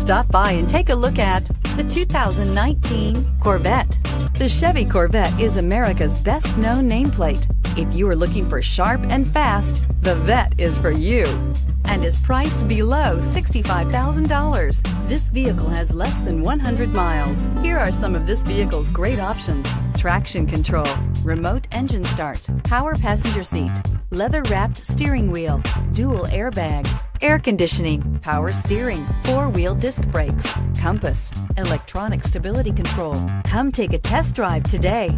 Stop by and take a look at the 2019 Corvette. The Chevy Corvette is America's best-known nameplate. If you are looking for sharp and fast, the Vette is for you and is priced below $65,000. This vehicle has less than 100 miles. Here are some of this vehicle's great options: traction control, remote engine start, power passenger seat, leather-wrapped steering wheel, dual airbags, air conditioning, power steering, four-wheel disc brakes, compass, electronic stability control. Come take a test drive today.